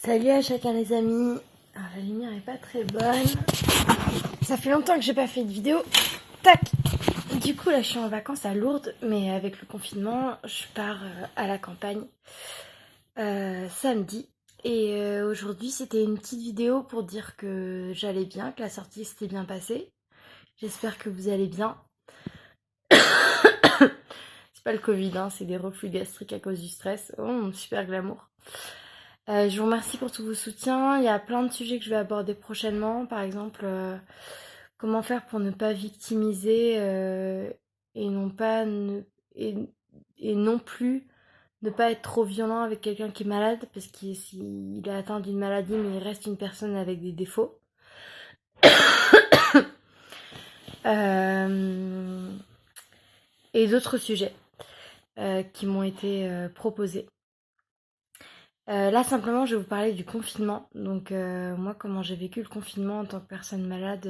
Salut à chacun les amis. Alors, la lumière est pas très bonne. Ça fait longtemps que j'ai pas fait de vidéo. Tac. Du coup là je suis en vacances à Lourdes, mais avec le confinement je pars à la campagne samedi. Et aujourd'hui c'était une petite vidéo pour dire que j'allais bien, que la sortie s'était bien passée. J'espère que vous allez bien. C'est pas le Covid, hein, c'est des reflux gastriques à cause du stress. Oh, super glamour. Je vous remercie pour tous vos soutiens. Il y a plein de sujets que je vais aborder prochainement. Par exemple, comment faire pour ne pas victimiser et non pas et, et non plus ne pas être trop violent avec quelqu'un qui est malade, parce qu'il est atteint d'une maladie mais il reste une personne avec des défauts. Et d'autres sujets qui m'ont été proposés. Là simplement je vais vous parler du confinement. Donc moi comment j'ai vécu le confinement en tant que personne malade,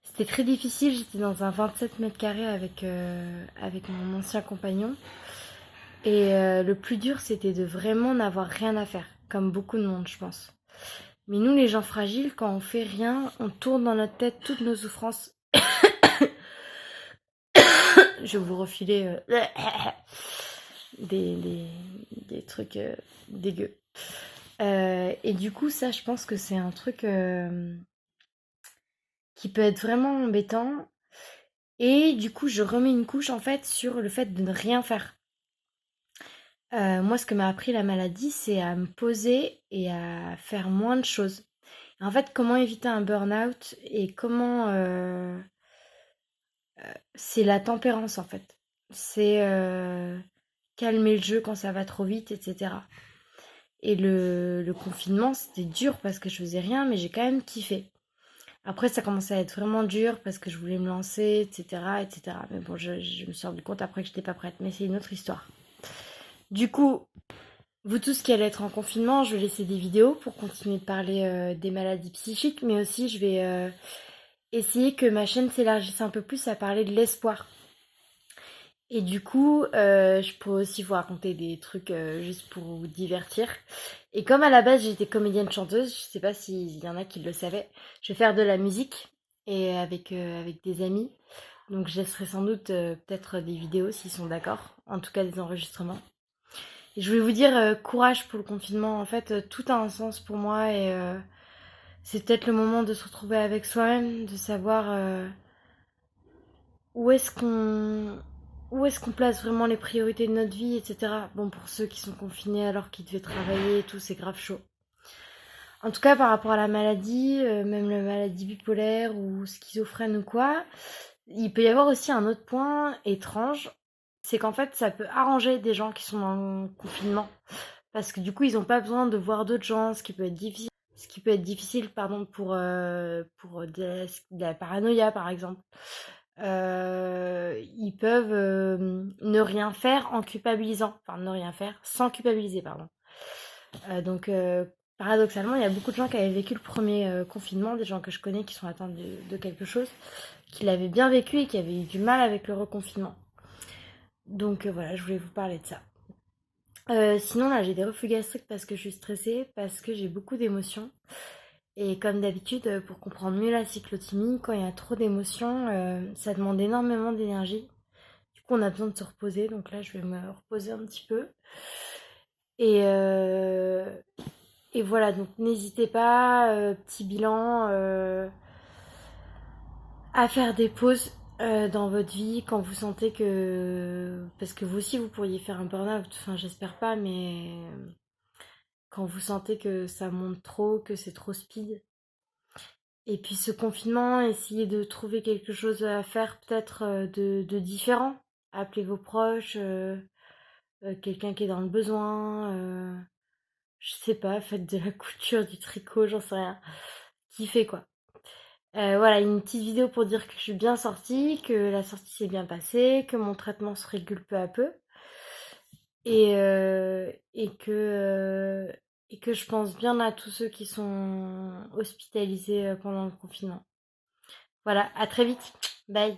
c'était très difficile. J'étais dans un 27 mètres carrés avec mon ancien compagnon. Et le plus dur c'était de vraiment n'avoir rien à faire, comme beaucoup de monde je pense. Mais nous les gens fragiles, quand on fait rien, on tourne dans notre tête toutes nos souffrances. Je vais vous refiler des trucs dégueux. Et du coup, ça, je pense que c'est un truc qui peut être vraiment embêtant. Et du coup, je remets une couche en fait sur le fait de ne rien faire. Moi, ce que m'a appris la maladie, c'est à me poser et à faire moins de choses. En fait, comment éviter un burn-out et comment... c'est la tempérance en fait. C'est calmer le jeu quand ça va trop vite, etc. Et le confinement, c'était dur parce que je faisais rien, mais j'ai quand même kiffé. Après, ça commençait à être vraiment dur parce que je voulais me lancer, etc., etc. Mais bon, je me suis rendu compte après que j'étais pas prête. Mais c'est une autre histoire. Du coup, vous tous qui allez être en confinement, je vais laisser des vidéos pour continuer de parler des maladies psychiques, mais aussi je vais essayer que ma chaîne s'élargisse un peu plus à parler de l'espoir. Et du coup, je pourrais aussi vous raconter des trucs juste pour vous divertir. Et comme à la base j'étais comédienne chanteuse, je sais pas s'il y en a qui le savaient, je vais faire de la musique et avec des amis. Donc je laisserai sans doute peut-être des vidéos s'ils sont d'accord, en tout cas des enregistrements. Et je voulais vous dire courage pour le confinement. En fait, tout a un sens pour moi et c'est peut-être le moment de se retrouver avec soi-même, de savoir où est-ce qu'on place vraiment les priorités de notre vie, etc. Bon, pour ceux qui sont confinés alors qu'ils devaient travailler et tout, c'est grave chaud. En tout cas, par rapport à la maladie, même la maladie bipolaire ou schizophrène ou quoi, il peut y avoir aussi un autre point étrange, c'est qu'en fait, ça peut arranger des gens qui sont dans le confinement. Parce que du coup, ils n'ont pas besoin de voir d'autres gens, ce qui peut être difficile. Ce qui peut être difficile, pardon, pour de la paranoïa, par exemple. Ils peuvent ne rien faire en culpabilisant. Enfin, ne rien faire sans culpabiliser, pardon. Donc, paradoxalement, il y a beaucoup de gens qui avaient vécu le premier confinement, des gens que je connais qui sont atteints de quelque chose, qui l'avaient bien vécu et qui avaient eu du mal avec le reconfinement. Donc voilà, je voulais vous parler de ça. Sinon, là, j'ai des reflux gastriques parce que je suis stressée, parce que j'ai beaucoup d'émotions. Et comme d'habitude, pour comprendre mieux la cyclothymie, quand il y a trop d'émotions, ça demande énormément d'énergie. Du coup, on a besoin de se reposer. Donc là, je vais me reposer un petit peu. Et, et voilà, donc n'hésitez pas, petit bilan, à faire des pauses dans votre vie quand vous sentez que... Parce que vous aussi, vous pourriez faire un burn-out. Enfin, j'espère pas, mais quand vous sentez que ça monte trop, que c'est trop speed. Et puis ce confinement, essayez de trouver quelque chose à faire peut-être de différent. Appelez vos proches, quelqu'un qui est dans le besoin, je sais pas, faites de la couture, du tricot, j'en sais rien. Kiffez quoi. Voilà, une petite vidéo pour dire que je suis bien sortie, que la sortie s'est bien passée, que mon traitement se régule peu à peu. Et, euh, et que, euh, et que je pense bien à tous ceux qui sont hospitalisés pendant le confinement. Voilà, à très vite. Bye.